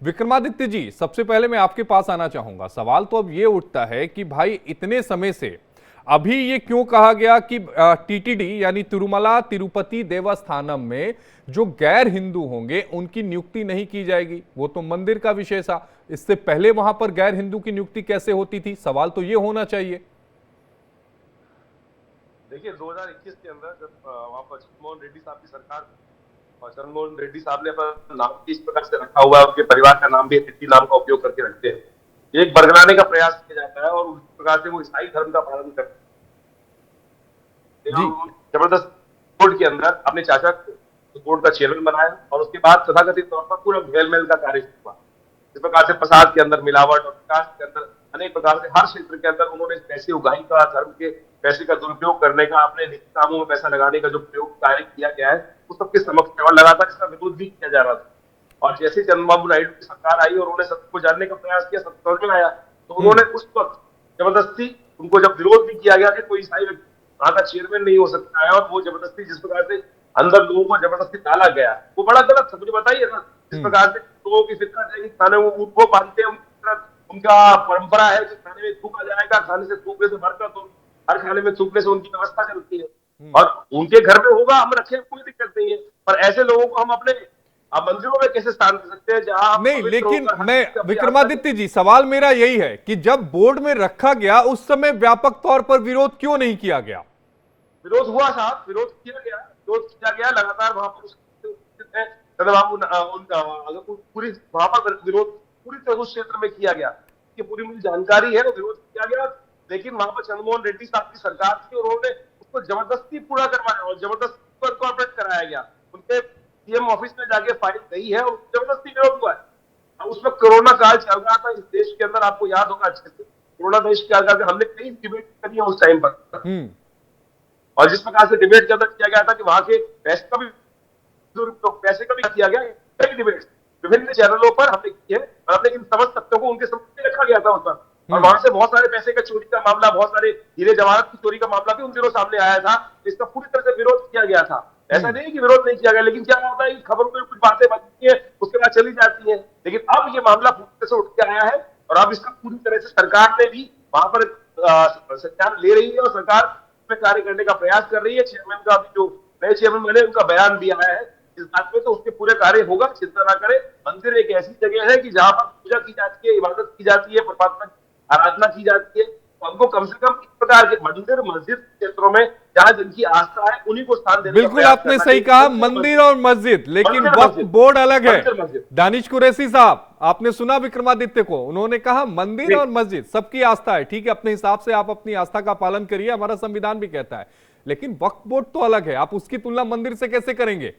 विक्रमादित्य जी, सबसे पहले मैं आपके पास आना चाहूंगा। सवाल तो अब ये उठता है कि भाई इतने समय से अभी ये क्यों कहा गया कि टीटीडी यानी तिरुमला तिरुपति देवस्थानम में जो गैर हिंदू होंगे उनकी नियुक्ति नहीं की जाएगी? वो तो मंदिर का विषय था। इससे पहले वहां पर गैर हिंदू की नियुक्ति कैसे होती थी? सवाल तो ये होना चाहिए। देखिए 2021 के अंदर जब वहां पर जगनमोहन रेड्डी साहब की सरकार, और जगनमोहन रेड्डी साहब ने अपना नाम इस प्रकार से रखा हुआ है, उनके परिवार का नाम भी रेड्डी नाम का उपयोग करके रखते हैं। ये एक बरगलाने का प्रयास किया जाता है और उस प्रकार से वो ईसाई धर्म का पालन करते हैं। जबरदस्त बोर्ड के अंदर अपने चाचा को बोर्ड का चेयरमैन बनाया और उसके बाद तथाकथित तौर पर पूरा घेलमेल का कार्य हुआ। इस प्रकार से प्रसाद के अंदर मिलावट और विकास के अंदर अनेक प्रकार से हर क्षेत्र के अंदर उन्होंने पैसे उगाही का, धर्म के पैसे का दुरुपयोग करने का, अपने निजी कामों में पैसा लगाने का जो प्रयोग कार्य किया गया है वो सबके समक्ष केवल लगातार इसका विरोध भी किया जा रहा था। और जैसे चंद्रबाबू नायडू की सरकार आई और उन्होंने सबको जानने का प्रयास किया, सब समझ में आया, तो उन्होंने उस वक्त जबरदस्ती उनको जब विरोध भी किया गया कि कोई ईसाई वहां का चेयरमैन नहीं हो सकता है, और वो जबरदस्ती जिस प्रकार से अंदर लोगों को जबरदस्ती डाला गया वो बड़ा गलत था। मुझे बताइए ना, जिस प्रकार से लोगों की फितरत है कि खाने वो बांधते हैं, उनका परंपरा है कि खाने में थूका जाएगा, खाने से थूकने से बरकत हो, हर खाने में थूकने से उनकी व्यवस्था चलती है और उनके घर में होगा, हम रखें, कोई दिक्कत नहीं है। पर ऐसे लोगों को हम अपने मंदिरों में कैसे स्थान दे सकते हैं जहां नहीं? लेकिन मैं विक्रमादित्य जी, सवाल मेरा यही है कि जब बोर्ड में रखा गया उस समय व्यापक तौर पर विरोध क्यों नहीं किया गया? विरोध हुआ साहब, विरोध किया गया लगातार। वहां पर चंद्रबाबू अगर पूरी वहां पर विरोध पूरी तरह उस क्षेत्र में किया गया कि पूरी मुझे जानकारी है, वो विरोध किया गया। लेकिन वहां पर चंद्रमोहन रेड्डी साहब की सरकार थी और उन्होंने उसको जबरदस्ती पूरा करवाया और जबरदस्ती इनकॉर्पोरेट कराया गया। उनके सीएम ऑफिस में जाके फाइल गई है और जबरदस्ती विरोध हुआ है। उसमें कोरोना काल चल रहा था इस देश के अंदर, आपको याद होगा अच्छे से। कोरोना देश के अंदर हमने कई डिबेट करी है उस टाइम पर, और जिस प्रकार से डिबेट के अंदर किया गया था कि वहां के पैसे का भी किया गया, कई डिबेट विभिन्न चैनलों पर हमने की है और अपने इन समझ सत्यों को उनके सामने रखा गया था उस पर। और वहां से बहुत सारे पैसे का चोरी का मामला, बहुत सारे हीरे जवाहरात की चोरी का मामला भी उन दिनों सामने आया था। इसका पूरी तरह से विरोध किया गया था। ऐसा नहीं कि विरोध नहीं किया गया, लेकिन क्या होता है कि खबरों में कुछ बातें बनती है उसके बाद चली जाती है। लेकिन अब ये मामला पूरी तरह से उठ के आया है और अब इसका पूरी तरह से सरकार ने भी वहां पर संज्ञान ले रही है और सरकार में कार्य करने का प्रयास कर रही है। चेयरमैन का अभी जो नए चेयरमैन बने उनका बयान दिया है इस बात में, तो उसके पूरे कार्य होगा, चिंता ना करें। मंदिर एक ऐसी जगह है कि जहां पर पूजा की जाती है, इबादत की जाती है, परमात्मा आराधना की जाती है। तो हमको कम से कम इस प्रकार के मंदिर मस्जिद क्षेत्रों में जहां जिनकी आस्था है उन्हीं को स्थान देने बिल्कुल आपने सही कहा, मंदिर और मस्जिद, लेकिन वक्फ बोर्ड अलग है। दानिश कुरैशी साहब, आपने सुना विक्रमादित्य को, उन्होंने कहा मंदिर और मस्जिद सबकी आस्था है, ठीक है, अपने हिसाब से आप अपनी आस्था का पालन करिए, हमारा संविधान भी कहता है, लेकिन वक्फ बोर्ड तो अलग है। आप उसकी तुलना मंदिर से कैसे करेंगे?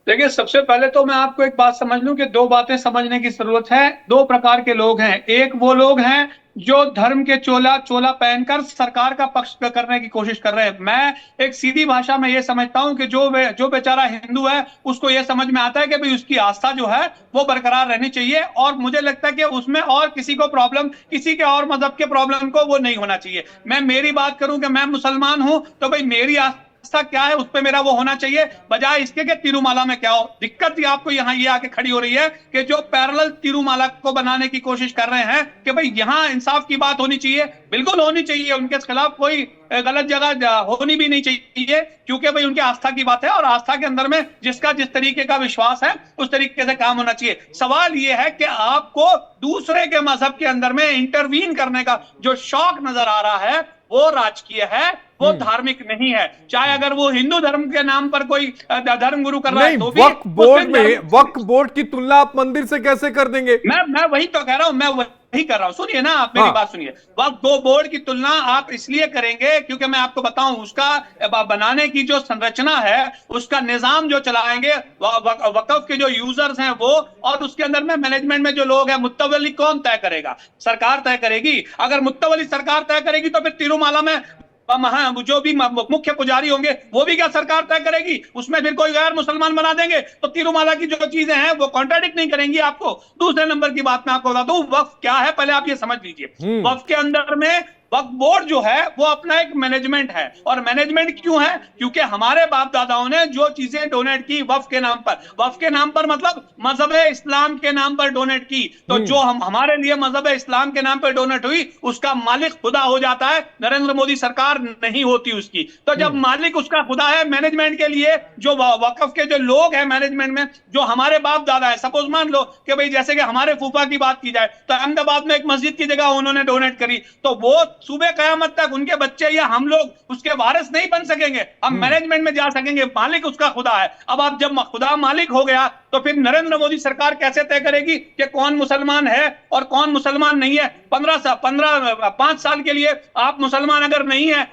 देखिए, सबसे पहले तो मैं आपको एक बात समझ लूं कि दो बातें समझने की जरूरत है। दो प्रकार के लोग हैं। एक वो लोग हैं जो धर्म के चोला पहनकर सरकार का पक्ष करने की कोशिश कर रहे हैं। मैं एक सीधी भाषा में ये समझता हूं कि जो बेचारा हिंदू है उसको ये समझ में आता है कि भाई उसकी आस्था जो है वो बरकरार रहनी चाहिए, और मुझे लगता है कि उसमें और किसी को प्रॉब्लम, किसी के और मजहब के प्रॉब्लम को वो नहीं होना चाहिए। मैं मेरी बात करूं कि मैं मुसलमान हूं तो भाई मेरी आस्था क्या है उस पे मेरा वो होना चाहिए, बजाय इसके कि तिरुमाला में क्या हो। दिक्कत ही आपको यहाँ ये आके खड़ी हो रही है कि जो पैरेलल तिरुमाला को बनाने की कोशिश कर रहे हैं कि भाई यहाँ इंसाफ की बात होनी चाहिए, बिल्कुल होनी चाहिए, उनके खिलाफ कोई गलत जगह होनी भी नहीं चाहिए, क्योंकि भाई उनकी आस्था की बात है और आस्था के अंदर में जिसका जिस तरीके का विश्वास है उस तरीके से काम होना चाहिए। सवाल यह है कि आपको दूसरे के मजहब के अंदर में इंटरवीन करने का जो शौक नजर आ रहा है वो राजकीय है, वो धार्मिक नहीं है। चाहे अगर वो हिंदू धर्म के नाम पर कोई धर्म गुरु कर रहा है तो भी वक्फ बोर्ड में वक्फ बोर्ड की तुलना आप मंदिर से कैसे कर देंगे? मैं वही तो कह रहा हूं, मैं वही कर रहा हूं। सुनिए ना, आप मेरी बात सुनिए। वक्फ बोर्ड की तुलना आप इसलिए करेंगे क्योंकि मैं आपको बताऊं उसका बनाने की जो संरचना है, उसका निजाम जो चलाएंगे वक्फ के जो यूजर्स हैं वो, और उसके अंदर में मैनेजमेंट में जो लोग हैं, मुत्तवली कौन तय करेगा? सरकार तय करेगी। अगर मुत्तवली सरकार तय करेगी तो फिर तिरुमाला में जो भी मुख्य पुजारी होंगे वो भी क्या सरकार तय करेगी? उसमें फिर कोई गैर मुसलमान बना देंगे तो तिरुमाला की जो चीजें हैं वो कॉन्ट्राडिक्ट नहीं करेंगी आपको। दूसरे नंबर की बात मैं आपको बता दूं, वक्फ क्या है पहले आप ये समझ लीजिए। वक्फ के अंदर में वक्फ बोर्ड जो है वो अपना एक मैनेजमेंट है, और मैनेजमेंट क्यों है? क्योंकि हमारे बाप दादाओं ने जो चीजें डोनेट की वक्फ के नाम पर, वक्फ के नाम पर मतलब मजहब इस्लाम के नाम पर डोनेट की, तो जो हमारे लिए मजहब इस्लाम के नाम पर डोनेट हुई उसका मालिक खुदा हो जाता है, नरेंद्र मोदी सरकार नहीं होती उसकी। तो जब मालिक उसका खुदा है, मैनेजमेंट के लिए जो वक्फ के जो लोग हैं मैनेजमेंट में, जो हमारे बाप दादा है, सपोज मान लो कि भाई जैसे कि हमारे फूफा की बात की जाए तो अहमदाबाद में एक मस्जिद की जगह उन्होंने डोनेट करी, तो वो सुबह कयामत तक उनके बच्चे या हम लोग उसके वारिस नहीं बन सकेंगे, हम मैनेजमेंट में जा सकेंगे, मालिक उसका खुदा है। अब आप जब खुदा मालिक हो गया तो फिर नरेंद्र मोदी सरकार कैसे तय करेगी कि कौन मुसलमान है और कौन मुसलमान नहीं है? 5 साल के लिए आप मुसलमान अगर नहीं है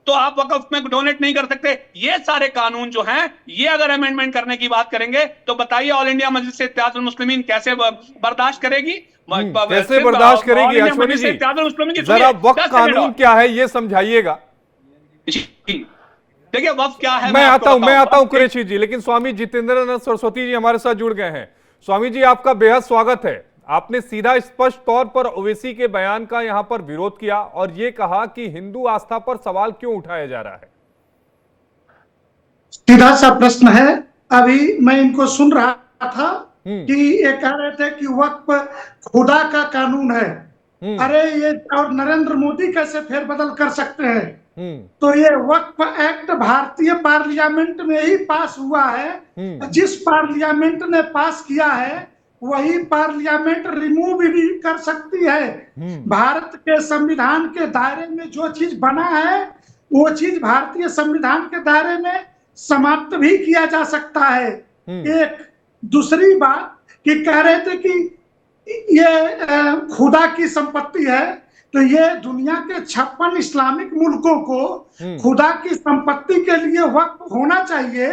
तो आप वक्फ में डोनेट नहीं कर सकते। ये सारे कानून जो हैं, ये अगर अमेंडमेंट करने की बात करेंगे तो बताइए ऑल इंडिया मजलिस इत्तेहादुल मुस्लिमीन कैसे बर्दाश्त करेगी? कैसे बर्दाश्त करेगी अश्वनी जी? जरा वक्फ कानून क्या है ये समझाइएगा। देखिए वक्फ क्या है, मैं आता हूं कुरैशी जी, लेकिन स्वामी जितेंद्रनाथ सरस्वती जी हमारे साथ जुड़ गए हैं। स्वामी जी, आपका बेहद स्वागत है। आपने सीधा स्पष्ट तौर पर ओवैसी के बयान का यहां पर विरोध किया और यह कहा कि हिंदू आस्था पर सवाल क्यों उठाया जा रहा है। सीधा सा प्रश्न है। अभी मैं इनको सुन रहा था कि ये कह रहे थे कि वक्फ खुदा का कानून है। अरे ये और नरेंद्र मोदी कैसे फेरबदल कर सकते हैं? तो ये वक्फ एक्ट भारतीय पार्लियामेंट में ही पास हुआ है। जिस पार्लियामेंट ने पास किया है वही पार्लियामेंट रिमूव भी कर सकती है। भारत के संविधान के दायरे में जो चीज बना है वो चीज भारतीय संविधान के दायरे में समाप्त भी किया जा सकता है। एक दूसरी बात कि कह रहे थे कि ये खुदा की संपत्ति है, तो ये दुनिया के 56 इस्लामिक मुल्कों को खुदा की संपत्ति के लिए वक्फ होना चाहिए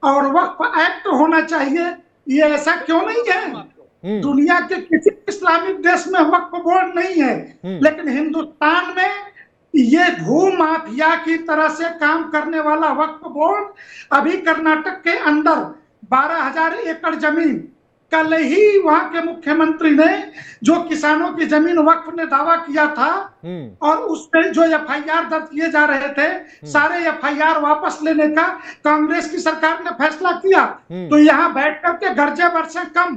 और वक्फ एक्ट होना चाहिए। ये ऐसा क्यों नहीं है? दुनिया के किसी इस्लामिक देश में वक्फ बोर्ड नहीं है, लेकिन हिंदुस्तान में ये भू माफिया की तरह से काम करने वाला वक्फ बोर्ड अभी कर्नाटक के अंदर 12,000 एकड़ जमीन, कल ही वहां के मुख्यमंत्री ने जो किसानों की जमीन वक्फ ने दावा किया था और उस पे जो एफआईआर दर्ज किए जा रहे थे, सारे एफआईआर वापस लेने का कांग्रेस की सरकार ने फैसला किया। तो यहाँ बैठ करके गर्जे बरसे कम।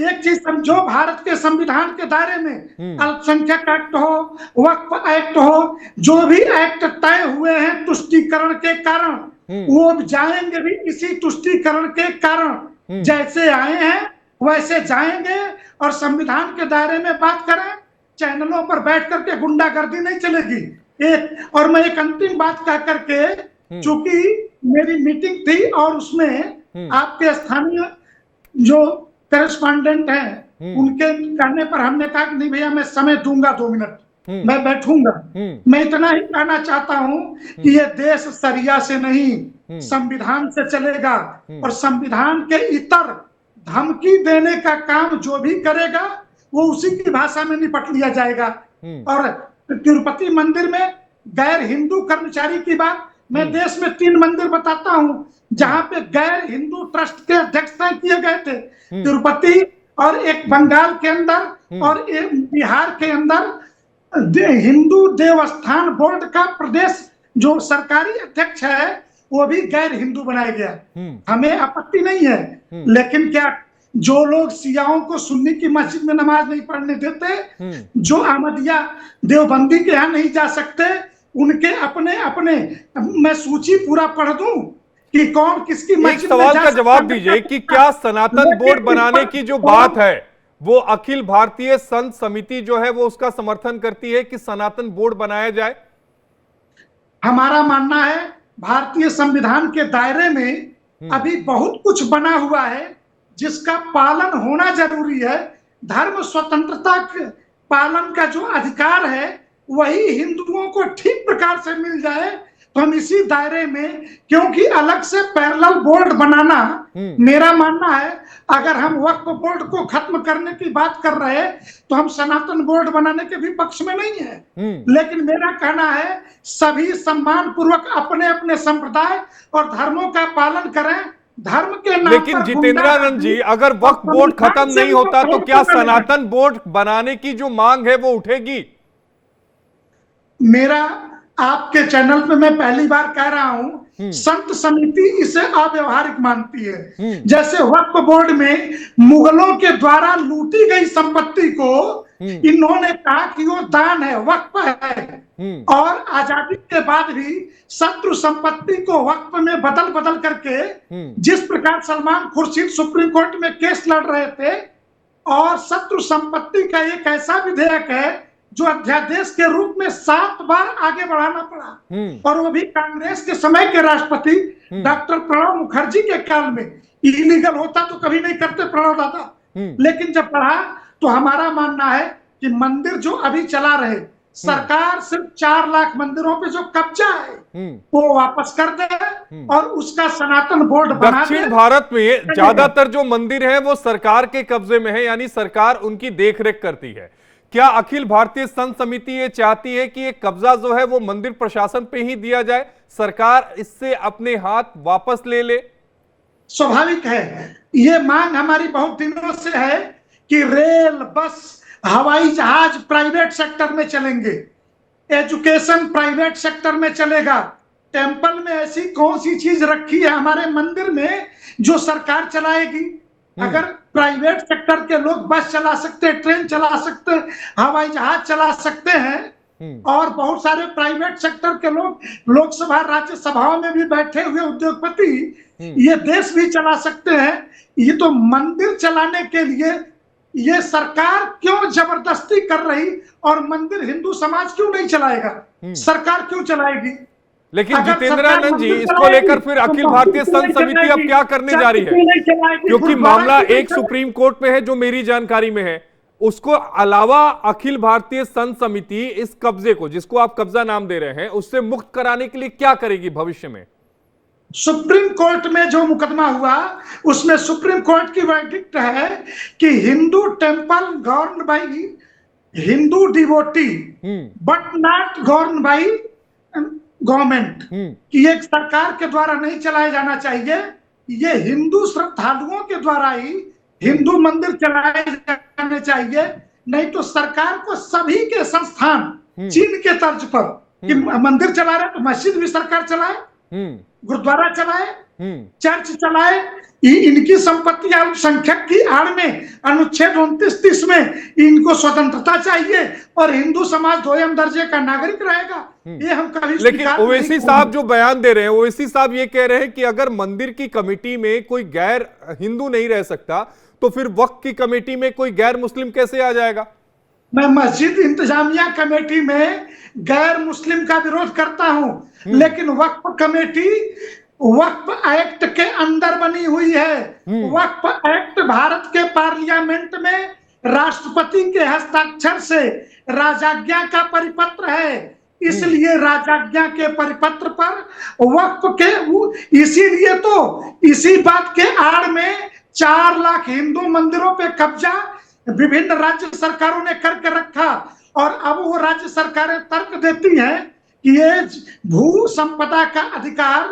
एक चीज समझो, भारत के संविधान के दायरे में अल्पसंख्यक एक्ट हो, वक्फ एक्ट हो, जो भी एक्ट तय हुए हैं तुष्टीकरण के कारण, वो जाएंगे भी इसी तुष्टीकरण के कारण। जैसे आए हैं वैसे जाएंगे और संविधान के दायरे में बात करें, चैनलों पर बैठ करके गुंडागर्दी नहीं चलेगी। एक और मैं एक अंतिम बात कह करके, चूंकि मेरी मीटिंग थी और उसमें आपके स्थानीय जो करेस्पॉन्डेंट हैं उनके कहने पर हमने कहा कि नहीं भैया मैं समय दूंगा 2 मिनट, मैं बैठूंगा। मैं इतना ही कहना चाहता हूं कि ये देश सरिया से नहीं संविधान से चलेगा और संविधान के इतर धमकी देने का काम जो भी करेगा वो उसी की भाषा में निपट लिया जाएगा। और तिरुपति मंदिर में गैर हिंदू कर्मचारी की बात, मैं देश में 3 मंदिर बताता हूं जहां पे गैर हिंदू ट्रस्ट के अध्यक्ष तय किए गए थे, तिरुपति और एक बंगाल के अंदर और एक बिहार के अंदर हिंदू देवस्थान बोर्ड का प्रदेश जो सरकारी अध्यक्ष है वो भी गैर हिंदू बनाया गया। हमें आपत्ति नहीं है, लेकिन क्या जो लोग सियाओं को सुन्नी की मस्जिद में नमाज नहीं पढ़ने देते, जो अहमदिया देवबंदी के यहाँ नहीं जा सकते, उनके अपने अपने मैं सूची पूरा पढ़ दूं कि कौन किसकी मस्जिद में जा सकता है। एक सवाल का जवाब दीजिए कि क्या सनातन बोर्ड बनाने की जो बात है वो अखिल भारतीय संत समिति जो है वो उसका समर्थन करती है कि सनातन बोर्ड बनाया जाए? हमारा मानना है भारतीय संविधान के दायरे में अभी बहुत कुछ बना हुआ है जिसका पालन होना जरूरी है। धर्म स्वतंत्रता के पालन का जो अधिकार है वही हिंदुओं को ठीक प्रकार से मिल जाए, तो हम इसी दायरे में, क्योंकि अलग से पैरेलल बोर्ड बनाना, मेरा मानना है अगर हम वक्फ बोर्ड को खत्म करने की बात कर रहे हैं तो हम सनातन बोर्ड बनाने के भी पक्ष में नहीं है। लेकिन मेरा कहना है सभी सम्मान पूर्वक अपने अपने संप्रदाय और धर्मों का पालन करें। धर्म के नाम लेकिन जितेंद्रानंद जी, अगर वक्फ बोर्ड खत्म नहीं होता तो क्या सनातन बोर्ड बनाने की जो मांग है वो उठेगी? मेरा आपके चैनल पे मैं पहली बार कह रहा हूं, संत समिति इसे अव्यवहारिक मानती है। जैसे वक्फ बोर्ड में मुगलों के द्वारा लूटी गई संपत्ति को इन्होंने कहा कि वो दान है, वक्फ है, और आजादी के बाद भी शत्रु संपत्ति को वक्फ में बदल बदल करके, जिस प्रकार सलमान खुर्शीद सुप्रीम कोर्ट में केस लड़ रहे थे, और शत्रु संपत्ति का एक ऐसा विधेयक है जो अध्यादेश के रूप में 7 बार आगे बढ़ाना पड़ा, और वो भी कांग्रेस के समय के राष्ट्रपति डॉक्टर प्रणब मुखर्जी के काल में। इलीगल होता तो कभी नहीं करते प्रणब दादा, लेकिन जब बढ़ा तो हमारा मानना है कि मंदिर जो अभी चला रहे, सरकार सिर्फ 4 लाख मंदिरों पे जो कब्जा है वो वापस कर दे और उसका सनातन बोर्ड बना दे। दक्षिण भारत में ज्यादातर जो मंदिर है वो सरकार के कब्जे में है, यानी सरकार उनकी देखरेख करती है। क्या अखिल भारतीय संत समिति ये चाहती है कि ये कब्जा जो है वो मंदिर प्रशासन पे ही दिया जाए, सरकार इससे अपने हाथ वापस ले ले? स्वाभाविक है, ये मांग हमारी बहुत दिनों से है कि रेल, बस, हवाई जहाज प्राइवेट सेक्टर में चलेंगे, एजुकेशन प्राइवेट सेक्टर में चलेगा। टेंपल में ऐसी कौन सी चीज रखी है हमारे मंदिर में जो सरकार चलाएगी? अगर प्राइवेट सेक्टर के लोग बस चला सकते, ट्रेन चला सकते, हवाई जहाज चला सकते हैं, और बहुत सारे प्राइवेट सेक्टर के लोग लोकसभा राज्यसभाओं में भी बैठे हुए उद्योगपति ये देश भी चला सकते हैं, ये तो मंदिर चलाने के लिए ये सरकार क्यों जबरदस्ती कर रही, और मंदिर हिंदू समाज क्यों नहीं चलाएगा? सरकार क्यों चलाएगी? लेकिन जितेंद्रानंद जी, इसको लेकर फिर अखिल भारतीय संत समिति अब क्या करने जा रही है? क्योंकि मामला एक सुप्रीम कोर्ट में है जो मेरी जानकारी में है, उसको अलावा अखिल भारतीय संत समिति इस कब्जे को, जिसको आप कब्जा नाम दे रहे हैं, उससे मुक्त कराने के लिए क्या करेगी भविष्य में? सुप्रीम कोर्ट में जो मुकदमा हुआ उसमें सुप्रीम कोर्ट की वर्डिक्ट है कि Hindu temple govern by Hindu devotee but not govern by government, कि एक सरकार के द्वारा नहीं चलाया जाना चाहिए, ये हिंदू श्रद्धालुओं के द्वारा ही हिंदू मंदिर चलाए जाने चाहिए। नहीं तो सरकार को सभी के संस्थान चीन के तर्ज पर कि मंदिर चला रहे तो मस्जिद भी सरकार चलाए, गुरुद्वारा चलाए, चर्च चलाए, इनकी संपत्ति अल्पसंख्यक की आड़ में अनुच्छेद 29-30 में इनको स्वतंत्रता चाहिए और हिंदू समाज 2म दर्जे का नागरिक रहेगा, ये हम कभी। लेकिन ओवैसी साहब जो बयान दे रहे हैं, ओवैसी साहब ये कह रहे हैं कि अगर मंदिर की कमेटी में कोई गैर हिंदू नहीं रह सकता तो फिर वक्फ की कमेटी में कोई गैर मुस्लिम कैसे आ जाएगा? मैं मस्जिद इंतजामिया कमेटी में गैर मुस्लिम का विरोध करता हूं, लेकिन वक्फ कमेटी वक्फ एक्ट के अंदर बनी हुई है। वक्फ एक्ट भारत के पार्लियामेंट में राष्ट्रपति के हस्ताक्षर से राजाज्ञा का परिपत्र है, इसलिए राजाज्ञा के परिपत्र पर वक्फ के, इसीलिए तो इसी बात के आड़ में 4 लाख हिंदू मंदिरों पे कब्जा विभिन्न राज्य सरकारों ने करके रखा, और अब वो राज्य सरकारें तर्क देती हैं कि ये भू संपदा का अधिकार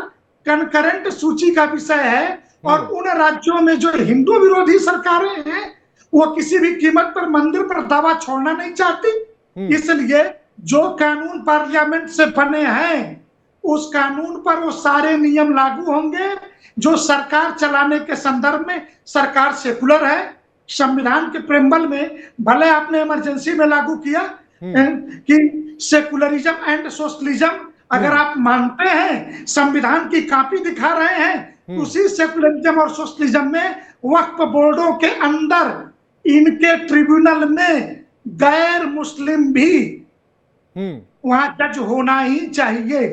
कनकरेंट सूची का विषय है, और उन राज्यों में जो हिंदू विरोधी सरकारें हैं वो किसी भी कीमत पर मंदिर पर दावा छोड़ना नहीं चाहती। इसलिए जो कानून पार्लियामेंट से बने हैं उस कानून पर वो सारे नियम लागू होंगे जो सरकार चलाने के संदर्भ में। सरकार सेकुलर है, संविधान के प्रेम्बल में भले आपने इमरजेंसी में लागू किया कि सेकुलरिज्म एंड सोशलिज्म, अगर आप मानते हैं, संविधान की कॉपी दिखा रहे हैं, उसी सेकुलरिज्म और सोशलिज्म में वक्फ बोर्डों के अंदर इनके ट्रिब्यूनल में गैर मुस्लिम भी वहां जज होना ही चाहिए।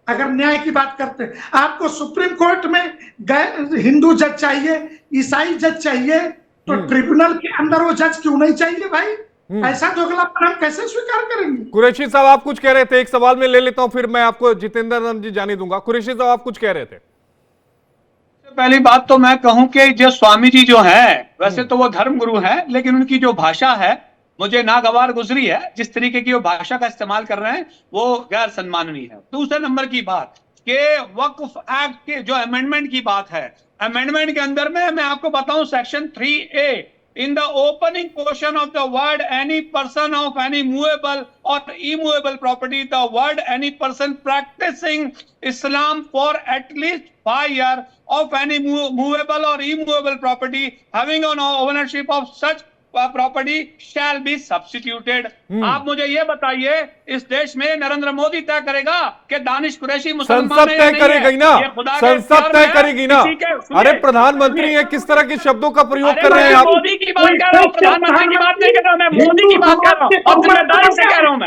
अगर न्याय की बात करते हैं, आपको सुप्रीम कोर्ट में हिंदू जज चाहिए, ईसाई जज चाहिए, तो ट्रिब्यूनल के अंदर वो जज क्यों नहीं चाहिए भाई? ऐसा दोगलापन हम कैसे स्वीकार करेंगे? कुरैशी साहब आप कुछ कह रहे थे, एक सवाल में ले लेता हूं, फिर मैं आपको जितेंद्रानंद जी जाने दूंगा। कुरैशी साहब आप कुछ कह रहे थे। पहली बात तो मैं कहूं कि जो स्वामी जी जो हैं, वैसे तो वो धर्म गुरु हैं, लेकिन उनकी जो भाषा है मुझे नागवार गुजरी है। जिस तरीके की वो भाषा का इस्तेमाल कर रहे हैं वो गैर सम्माननीय है। दूसरे नंबर की बात कि वक्फ एक्ट के जो अमेंडमेंट की बात है, अमेंडमेंट के अंदर में मैं आपको बताऊं section 3A in the opening portion of the word any person of any movable or immovable property, the word any person practicing Islam for at least 5 years of any movable or immovable property having an ownership of such property shall be substituted. आप मुझे ये बताइए, इस देश में नरेंद्र मोदी तय करेगा कि दानिश कुरैशी मुसलमान संसद तय करेगी ना, संसद तय करेगी ना। अरे प्रधानमंत्री है, किस तरह के शब्दों का प्रयोग कर रहे हैं आप? मोदी की बात कर रहा हूँ, प्रधानमंत्री की बात नहीं कर रहा हूँ, मैं मोदी की बात कर रहा हूँ और जिम्मेदारी से कह रहा हूँ।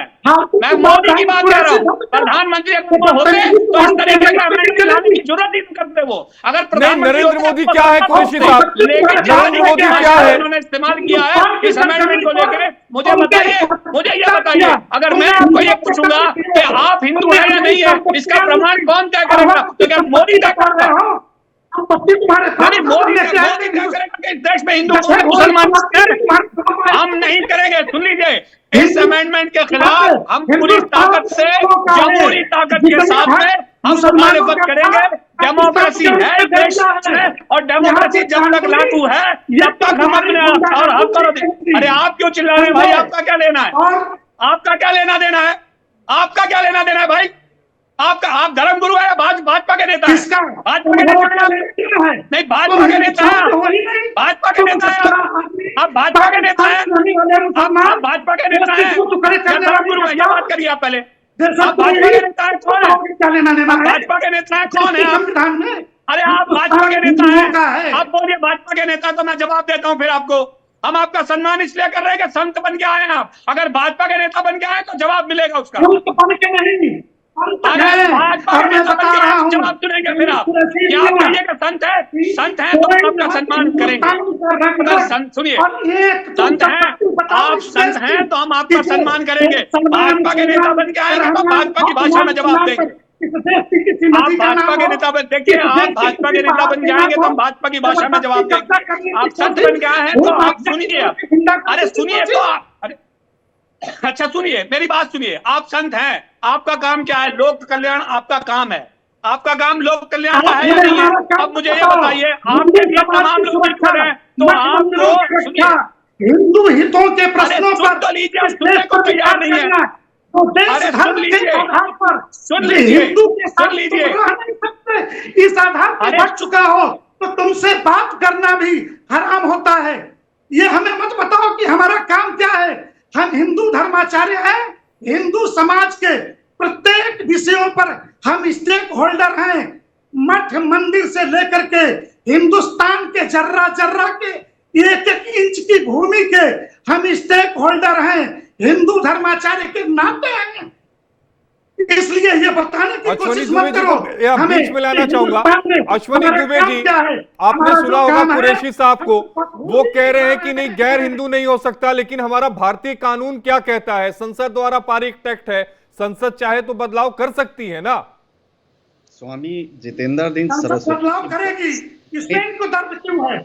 मैं मोदी की बात कर रहा हूँ। प्रधानमंत्री होते तो इस तरीके का अमेंडमेंट लाने की जरूरत ही नहीं करते वो। अगर प्रधानमंत्री नरेंद्र मोदी क्या है कुरैशी साहब, नरेंद्र मोदी क्या है उन्होंने इस्तेमाल किया है इस अमेंडमेंट को लेकर, मुझे बताइए, मुझे ये बताइए, अगर मैं आपको ये पूछूंगा कि आप हिंदू है या नहीं है, इसका प्रमाण कौन तय करेगा? तो क्या मोदी तय करता है? मोदी तय करेगा कि इस देश में हिंदू मुसलमान हम नहीं करेंगे। सुन लीजिए, इस अमेंडमेंट के खिलाफ हम पूरी ताकत से, जमहूरी ताकत के साथ में हम मुखालिफत करेंगे। डेमोक्रेसी है इस देश में और डेमोक्रेसी जब तक लागू है जब तक हम अपने और हक और अरे आप क्यों चिल्ला रहे हैं भाई? आपका क्या लेना है? आपका क्या लेना देना है? आपका क्या लेना देना है भाई? आपका आप धर्म गुरु है या भाजपा के नेता है? भाजपा के नेता है? नहीं, भाजपा के नेता है, भाजपा के नेता है आप भाजपा के नेता है, आप भाजपा के नेता है, धर्म गुरु है? ये बात करिए आप पहले। आप भाजपा के नेता है कौन है? भाजपा के नेता है कौन है आप? अरे आप भाजपा के नेता हैं, आप बोलिए भाजपा के नेता, तो मैं जवाब देता हूँ फिर आपको। हम आपका सम्मान इसलिए कर रहे हैं कि संत बन के आए हैं आप। अगर भाजपा के नेता बन के आए तो जवाब मिलेगा उसका। अरे भाजपा के नेता बन के आए जवाब सुनेंगे फिर आप। क्या आप कहिएगा संत है? संत है तो हम आपका सम्मान करेंगे। अगर संत सुनिए, संत है, आप संत हैं तो हम आपका सम्मान करेंगे। भाजपा के नेता बन के आएंगे तो भाजपा की भाषा में जवाब देंगे। आप भाजपा के नेता बन, देखिए आप भाजपा के नेता बन जाएंगे तो हम भाजपा की भाषा में जवाब देंगे। आप संत बन के आए हैं तो आप सुनिए, अरे सुनिए तो आप, अरे अच्छा सुनिए, मेरी बात सुनिए। आप संत हैं, आपका काम क्या है? लोक कल्याण आपका काम है। आपका काम लोक कल्याण का है या नहीं है? अब मुझे ये बताइए, आपके लिए तमाम लोग मिलकर हैं तो आपको सुनिए, हिंदू हितों के प्रश्नों पर तो लीजिए, सुनने को तैयार नहीं है। अरे सुन लीजिए, सुन लीजिए, हिंदू के सुन लीजिए, इस आधार पर बढ़ चुका हो तो तुमसे बात करना भी हराम होता है। ये हमें मत बताओ कि हमारा काम क्या है। हम हिंदू धर्माचार्य हैं, हिंदू समाज के प्रत्येक विषयों पर हम स्टेक होल्डर हैं। मठ मंदिर से लेकर के हिंदुस्तान के जर्रा जर्रा के एक एक इंच की भूमि के हम स्टेक होल्डर हैं, हिंदू धर्माचार्य के नाते हैं। इसलिए ये बताने की कोशिश मत करो। हमें बीच में लाना चाहूंगा अश्वनी दुबे जी, आपने सुना होगा कुरैशी साहब को, वो कह रहे हैं कि नहीं गैर हिंदू नहीं हो सकता, लेकिन हमारा भारतीय कानून क्या कहता है? संसद द्वारा पारित टेक्स्ट है, संसद चाहे तो बदलाव कर सकती है ना। स्वामी जितेंद्र दिन सरस्वती बदलाव करेगी, इसमें इनको दर्द क्यों है?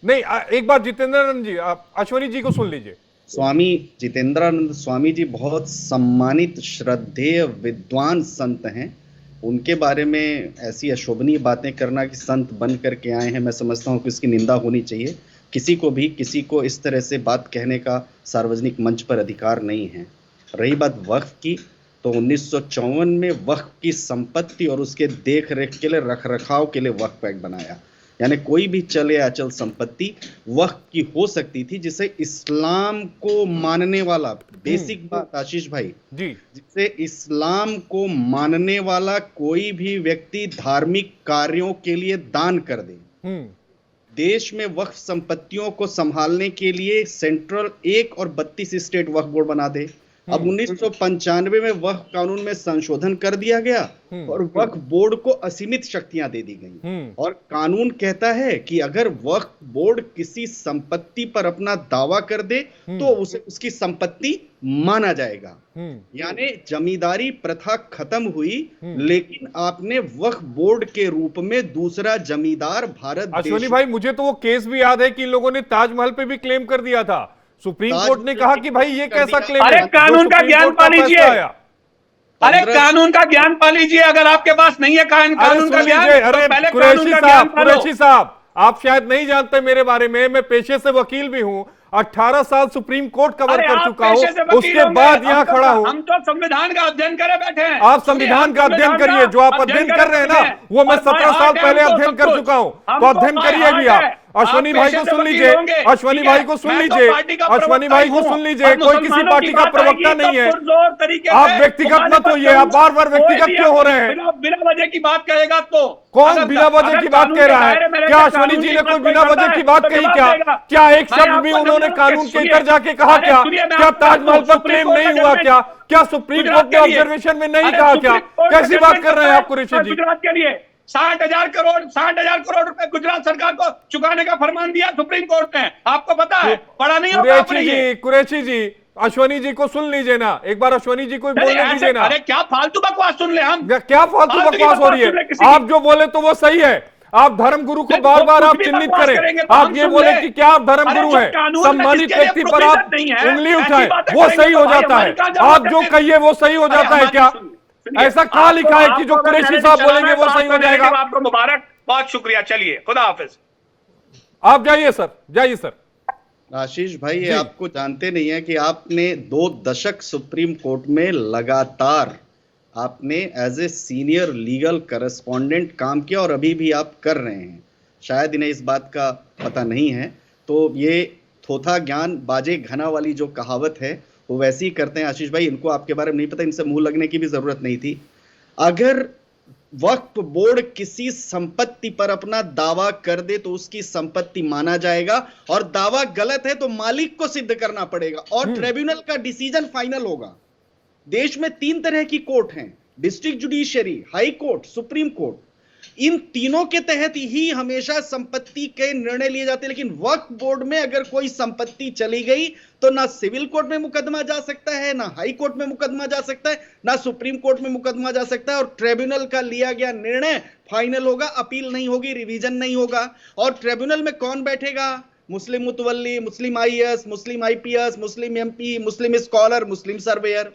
नहीं, एक बार जितेंद्र जी, अश्वनी जी को सुन लीजिए। स्वामी जितेंद्रानंद स्वामी जी बहुत सम्मानित श्रद्धेय विद्वान संत हैं। उनके बारे में ऐसी अशोभनीय बातें करना कि संत बन करके आए हैं, मैं समझता हूं कि उसकी निंदा होनी चाहिए। किसी को इस तरह से बात कहने का सार्वजनिक मंच पर अधिकार नहीं है। रही बात वक्फ की, तो 1954 में वक्फ की संपत्ति और उसके देख रेख के लिए, रख रखाव के लिए वक्फ एक्ट बनाया। यानी कोई भी चल या अचल संपत्ति वक्फ की हो सकती थी, जिसे इस्लाम को मानने वाला, बेसिक बात आशीष भाई जी, जिसे इस्लाम को मानने वाला कोई भी व्यक्ति धार्मिक कार्यों के लिए दान कर दे। देश में वक्फ संपत्तियों को संभालने के लिए सेंट्रल 1 और 32 स्टेट वक्फ बोर्ड बना दे। अब 1995 में वक्फ कानून में संशोधन कर दिया गया और वक्फ बोर्ड को असीमित शक्तियां दे दी गई। और कानून कहता है कि अगर वक्फ बोर्ड किसी संपत्ति पर अपना दावा कर दे तो उसे उसकी संपत्ति माना जाएगा। यानी जमींदारी प्रथा खत्म हुई, लेकिन आपने वक्फ बोर्ड के रूप में दूसरा जमींदार भारत। अश्वनी भाई, मुझे तो वो केस भी याद है कि इन लोगों ने ताजमहल पे भी क्लेम कर दिया था। सुप्रीम कोर्ट ने कहा कि भाई ये कैसा क्लेम है? अरे कानून का ज्ञान पा लीजिए, अरे कानून का ज्ञान पा लीजिए। अगर आपके पास नहीं है कानून का ज्ञान, तो पहले कानून का ज्ञान पा लो। कुरैशी साहब, आप शायद नहीं जानते मेरे बारे में, मैं पेशे से वकील भी हूं, 18 साल सुप्रीम कोर्ट कवर अरे कर आप चुका हूं, पेशे से वकील उसके होंगे, बाद यहाँ खड़ा हूं। हम तो संविधान का अध्ययन करे बैठे हैं। आप संविधान का अध्ययन करिए, जो आप अध्ययन कर रहे हैं ना, वो मैं 17 साल पहले अध्ययन कर चुका हूं, तो अध्ययन करिए भी आप। अश्वनी भाई को सुन लीजिए, अश्वनी भाई को सुन लीजिए, अश्वनी भाई को सुन लीजिए, कोई किसी पार्टी का प्रवक्ता नहीं है। आप व्यक्तिगत मत होइए, आप बार बार व्यक्तिगत क्यों हो रहे हैं? बिना वजह की बात कहेगा तो कौन बिना वजह की बात कह रहा है? क्या अश्वनी जी ने कोई बिना वजह की बात कही क्या? क्या एक शब्द भी उन्होंने कानून के अंदर जाके कहा क्या? क्या ताजमहल पर प्रेम नहीं हुआ क्या? क्या सुप्रीम कोर्ट ने ऑब्जर्वेशन में नहीं कहा क्या? कैसी बात कर रहे हैं आप कुरैशी जी? गुजरात के लिए 60,000 करोड़ रुपए गुजरात सरकार को चुकाने का फरमान दिया सुप्रीम कोर्ट ने, आपको पता है? पढ़ा नहीं होगा आपने ये? कुरैशी जी, अश्वनी जी को सुन लीजिए ना एक बार, अश्वनी जी को बोलने दीजिए ना। अरे क्या फालतू बकवास सुन ले हम? क्या फालतू बकवास हो रही है? आप जो बोले तो वो सही है। आप धर्म गुरु को बार बार आप चिन्हित करें, आप ये बोले कि क्या आप धर्म गुरु हैं, सम्मानित व्यक्ति पर आप उंगली उठाएं, वो सही हो जाता है। आप जो कहिए वो सही हो जाता है क्या? ऐसा कहाँ लिखा है कि जो कुरैशी साहब बोलेंगे वो सही हो जाएगा? आपको मुबारक, बहुत शुक्रिया, चलिए खुदा हाफिज। आप जाइए सर, जाइए सर। आशीष भाई, ये आपको जानते नहीं है कि आपने 2 दशक सुप्रीम कोर्ट में लगातार आपने as a senior legal correspondent काम किया और अभी भी आप कर रहे हैं। शायद इन्हें इस बात का पता नहीं है, तो ये थोथा ज्ञान बाजे घना वाली जो कहावत है वो वैसे ही करते हैं। आशीष भाई, इनको आपके बारे में नहीं पता, इनसे मुंह लगने की भी जरूरत नहीं थी। अगर वक्फ बोर्ड किसी संपत्ति पर अपना दावा कर दे तो उसकी संपत्ति माना जाएगा, और दावा गलत है तो मालिक को सिद्ध करना पड़ेगा और ट्रिब्यूनल का डिसीजन फाइनल होगा। देश में 3 तरह की कोर्ट हैं, district judiciary, high court, supreme court. इन तीनों के तहत ही हमेशा संपत्ति के निर्णय लिए जाते हैं, लेकिन वक्फ बोर्ड में अगर कोई संपत्ति चली गई तो ना सिविल कोर्ट में मुकदमा जा सकता है, ना हाई कोर्ट में मुकदमा जा सकता है, ना सुप्रीम कोर्ट में मुकदमा जा सकता है, और ट्रिब्यूनल का लिया गया निर्णय फाइनल होगा, अपील नहीं होगी, रिवीजन नहीं होगा। और ट्रिब्यूनल में कौन बैठेगा? मुस्लिम मुतवल्ली, मुस्लिम आईएएस, मुस्लिम आईपीएस, मुस्लिम एमपी, मुस्लिम स्कॉलर, मुस्लिम सर्वेयर।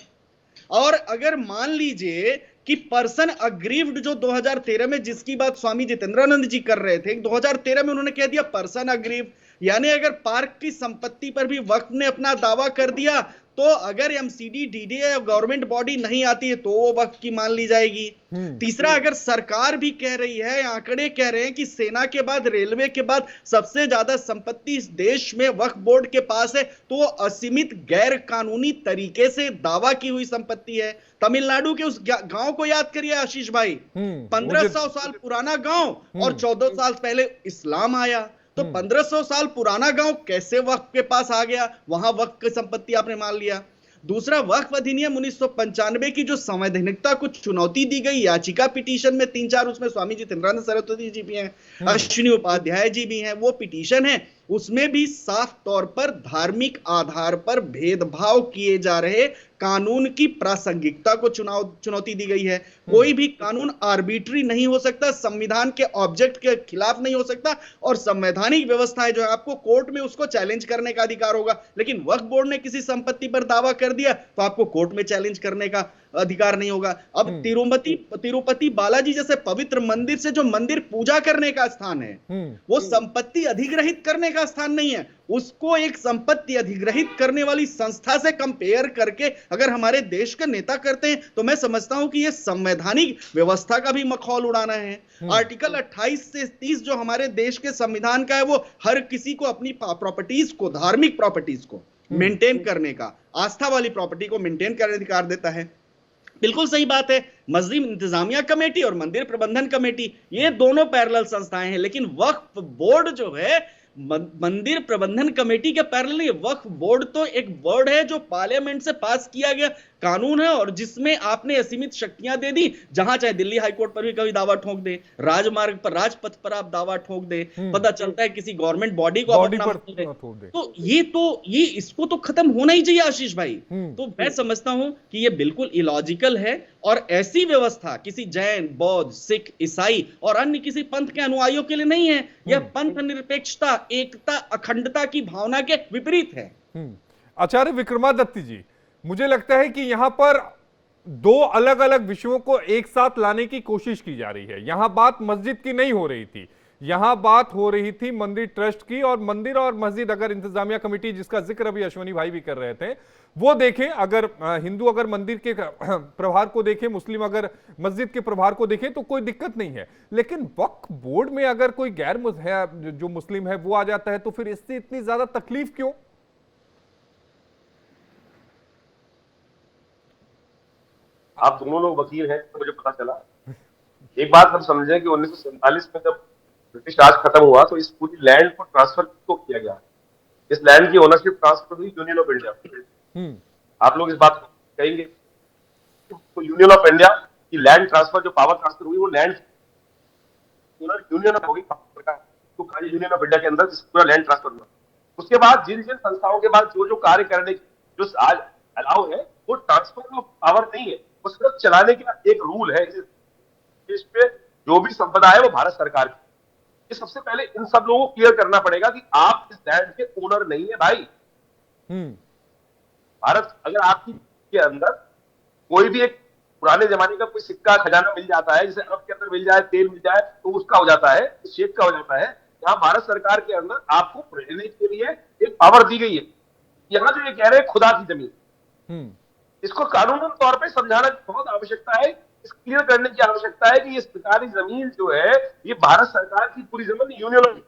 और अगर मान लीजिए कि पर्सन अग्रीव्ड, जो 2013 में जिसकी बात स्वामी जितेंद्रानंद जी कर रहे थे, 2013 में उन्होंने कह दिया पर्सन अग्रीव्ड, यानी अगर पार्क की संपत्ति पर भी वक्फ ने अपना दावा कर दिया तो अगर एमसीडी, डीडीए या गवर्नमेंट बॉडी नहीं आती है तो वो वक्फ की मान ली जाएगी। तीसरा, अगर सरकार भी कह रही है, आंकड़े कह रहे हैं कि सेना के बाद, रेलवे के बाद सबसे ज्यादा संपत्ति इस देश में वक्फ बोर्ड के पास है, तो वो असीमित गैर कानूनी तरीके से दावा की हुई संपत्ति है। तमिलनाडु के उस गांव को याद करिए आशीष भाई, 1500 साल पुराना गांव और 14 साल पहले इस्लाम आया, तो 1500 साल पुराना गांव कैसे वक्फ के पास आ गया? वहां वक्फ की संपत्ति आपने मान लिया। दूसरा, वक्फ अधिनियम 1995 की जो संवैधानिकता को चुनौती दी गई याचिका पिटीशन में 3-4, उसमें स्वामी जितेंद्रानंद सरस्वती जी भी हैं, अश्विनी उपाध्याय जी भी हैं, वो पिटीशन है, उसमें भी साफ तौर पर धार्मिक आधार पर भेदभाव किए जा रहे कानून की प्रासंगिकता को चुनौती दी गई है। कोई भी कानून आर्बिट्री नहीं हो सकता, संविधान के ऑब्जेक्ट के खिलाफ नहीं हो सकता, और संवैधानिक व्यवस्था है जो है, आपको कोर्ट में उसको चैलेंज करने का अधिकार होगा। लेकिन वक्फ बोर्ड ने किसी संपत्ति पर दावा कर दिया तो आपको कोर्ट में चैलेंज करने का अधिकार नहीं होगा। अब तिरुपति बालाजी जैसे पवित्र मंदिर से, जो मंदिर पूजा करने का स्थान है, वो संपत्ति अधिग्रहित करने का स्थान नहीं है, उसको एक संपत्ति अधिग्रहित करने वाली संस्था से कंपेयर करके अगर हमारे देश के नेता करते हैं तो मैं समझता हूं कि यह संवैधानिक व्यवस्था का भी मखौल उड़ाना है। आर्टिकल 28 से 30 जो हमारे देश के संविधान का है, वो हर किसी को अपनी प्रॉपर्टीज को, धार्मिक प्रॉपर्टीज को मेंटेन करने का, आस्था वाली प्रॉपर्टी को मेंटेन करने का अधिकार देता है। बिल्कुल सही बात है, मस्जिद इंतजामिया कमेटी और मंदिर प्रबंधन कमेटी, ये दोनों पैरेलल संस्थाएं हैं, लेकिन वक्फ बोर्ड जो है मंदिर प्रबंधन कमेटी के पैरेलल नहीं। वक्फ बोर्ड तो एक बोर्ड है जो पार्लियामेंट से पास किया गया कानून है, और जिसमें आपने असीमित शक्तियां दे दी, जहां चाहे दिल्ली हाईकोर्ट पर भी कभी दावा ठोक दे, राजमार्ग पर, राजपथ पर आप दावा ठोक दे, पता चलता है किसी गवर्नमेंट बॉडी को आप अपना, तो ये इसको तो खत्म होना ही चाहिए आशीष भाई। तो मैं समझता हूं कि ये बिल्कुल इलॉजिकल है, और ऐसी व्यवस्था किसी जैन, बौद्ध, सिख, ईसाई और अन्य किसी पंथ के अनुयायियों के लिए नहीं है। यह पंथ निरपेक्षता, एकता, अखंडता की भावना के विपरीत है। आचार्य विक्रमादित्य जी, मुझे लगता है कि यहां पर 2 अलग अलग विषयों को एक साथ लाने की कोशिश की जा रही है। यहां बात मस्जिद की नहीं हो रही थी, यहां बात हो रही थी मंदिर ट्रस्ट की, और मंदिर और मस्जिद अगर इंतजामिया कमेटी, जिसका जिक्र अभी अश्वनी भाई भी कर रहे थे, वो देखें, अगर हिंदू अगर मंदिर के प्रभार को देखे, मुस्लिम अगर मस्जिद के प्रभार को देखे, तो कोई दिक्कत नहीं है। लेकिन वक्फ बोर्ड में अगर कोई गैर है, जो मुस्लिम है, वो आ जाता है, तो फिर इससे इतनी ज्यादा तकलीफ क्यों? आप दोनों लोग वकील हैं, तो मुझे पता चला। एक बात हम समझें कि 1947 में जब ब्रिटिश राज खत्म हुआ तो इस पूरी लैंड को ट्रांसफर किसको किया गया? इस लैंड की ओनरशिप ट्रांसफर हुई यूनियन ऑफ इंडिया। आप लोग इस बात को कहेंगे तो यूनियन ऑफ इंडिया की लैंड ट्रांसफर, जो पावर ट्रांसफर हुई, वो लैंड यूनियन ऑफ होगी, तो कार्य यूनियन ऑफ इंडिया के अंदर पूरा लैंड ट्रांसफर हुआ। उसके बाद जिन जिन संस्थाओं के बाद जो जो कार्य करने की जो आज अलाउ है, वो ट्रांसफर ऑफ पावर नहीं है, वो सिर्फ चलाने का एक रूल है। इस पे जो भी संपदा है वो भारत सरकार की। ये सबसे पहले इन सब लोगों को क्लियर करना पड़ेगा कि आप इस लैंड के ओनर नहीं है भाई। भारत, अगर आपकी के अंदर कोई भी एक पुराने जमाने का कोई सिक्का खजाना मिल जाता है, जैसे अरब के अंदर मिल जाए, तेल मिल जाए, तो उसका हो जाता है, शेख का हो जाता है। यहाँ भारत सरकार के अंदर आपको रहने के लिए एक पावर दी गई है। यहाँ जो ये कह रहे हैं खुदा की जमीन, इसको कानूनन तौर पे समझाना बहुत आवश्यकता है, क्लियर करने की आवश्यकता है कि ये सरकारी जमीन जो है, ये भारत सरकार की पूरी जमीन यूनियन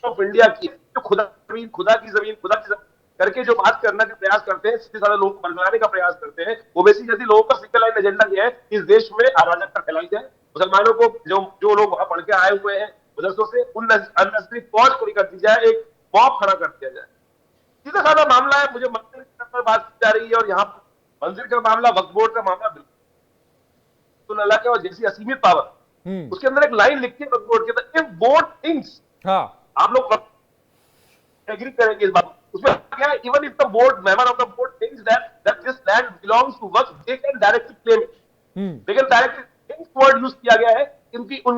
ऑफ इंडिया की, जो खुदा की जमीन करके जो बात करने का प्रयास करते हैं, सीधे साधे लोगों को बरगलाने का प्रयास करते हैं, वो बेसिक जैसे लोगों का सिंगल लाइन एजेंडा ये है कि इस देश में अराजकता फैलाई जाए, मुसलमानों को जो लोग वहां पढ़ के आए हुए हैं मदरसों से, उन अननेसेसरी फौज को कर दी जाए, एक मॉब खड़ा कर दिया जाए। सीधा साधा मामला है। मुझे मंदिर पर बात की जा रही है, और यहाँ मंदिर का मामला, वक्फ बोर्ड का मामला, तो अल्लाह के और जैसी असीमित पावर, उसके अंदर एक लाइन लिखती है वक्फ बोर्ड के अंदर, इफ बोर्ड थिंक्स, आप लोग एग्री करेंगे इस बात, उसमें क्या है, even if the board member of the board thinks that this land belongs to Waqf, they can directly claim it. लेकिन डायरेक्टली थिंक्स वर्ड यूज किया गया है, इनकी उन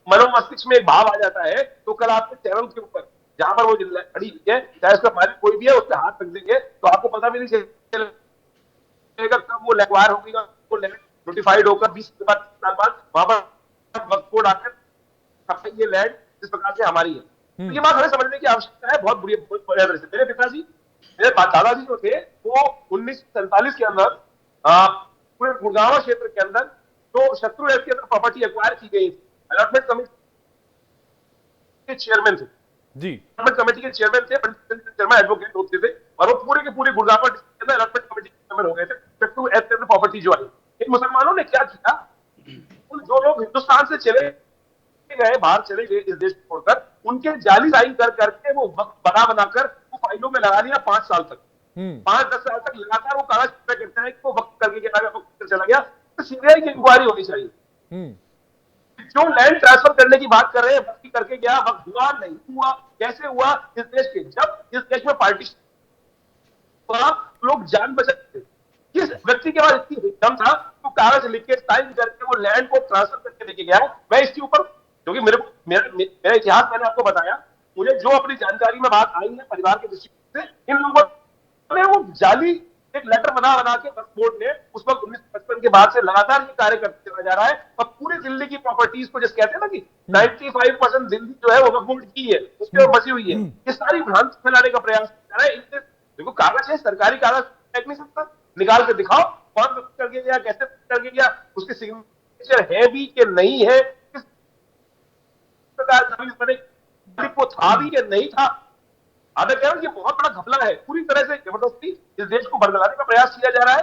मनोमस्तिष्क में एक भाव आ जाता है, तो कल आपके चैनल के ऊपर जहां पर वो खड़ी है, चाहे उसका मालिक कोई भी है, उससे हाथ रख देंगे तो आपको पता भी नहीं चलेगा कब वो लैंड होगी, वो लैंड नोटिफाइड होकर 20 साल बाद वहां पर वक्फ बोर्ड आकर ये लैंड जिस प्रकार से हमारी है। तो ये बात हमें समझने की आवश्यकता है बहुत बुरी तरह से। मेरे पिताजी, मेरे दादाजी जो थे, वो 1947 के अंदर पूरे गुड़गांव क्षेत्र के अंदर तो शत्रु के अंदर प्रॉपर्टी एक्वायर की गई थी, अलॉटमेंट कमेटी के चेयरमैन थे जी, अलॉटमेंट कमेटी के चेयरमैन थे, शर्मा एडवोकेट होते थे, और वो पूरे के पूरे गुड़गांव डिस्ट्रिक्ट के अंदर अलॉटमेंट कमेटी के चेयरमैन हो गए थे। शत्रु के अंदर प्रॉपर्टी जो आई, इन मुसलमानों ने क्या किया, जो लोग हिंदुस्तान से चले गए, बाहर चले गए इस देश को छोड़कर, उनके जाली साइन कर करके वो वक्त बनाकर वो फाइलों में लगा दिया 5 साल तक, 5-10 साल तक लगातार वो कागज करते हैं कि वो वक्त करके चला गया। तो सीबीआई की इंक्वायरी होनी चाहिए। जो लैंड ट्रांसफर करने की बात कर रहे हैं, वक्त करके गया, वक्त हुआ नहीं हुआ, कैसे हुआ इस देश के, जब इस देश में पार्टीशन लोग जान बचाते, किस व्यक्ति के पास इतनी दम था तो कागज लिख के साइन करके वो लैंड को ट्रांसफर करके लेके गया। मैं इसके ऊपर, क्योंकि मेरा इतिहास मैंने आपको बताया, मुझे जो अपनी जानकारी में बात आई है परिवार के दृष्टि से, इन लोगों ने वो जाली एक लेटर बना के वक्फ बोर्ड ने उस वक्त 1955 के बाद से लगातार ये कार्य करते चला जा रहा है। और पूरी दिल्ली की प्रॉपर्टीज को जैसे कहते हैं ना कि 95% दिल्ली जो है वो वक्फ बोर्ड की है, उसके बसी हुई है, ये सारी भ्रांति फैलाने का प्रयास कर रहा है। इनसे देखो, कागज है, सरकारी कागज फेंक नहीं सकता, निकाल के दिखाओ कौन करके गया, कैसे करके गया, उसके सिग्नेचर है भी कि नहीं है, किस प्रकार को था भी कि नहीं था। अब कह रहा हूं ये बहुत बड़ा घपला है, पूरी तरह से जबरदस्ती इस देश को बरगलाने का प्रयास किया जा रहा है।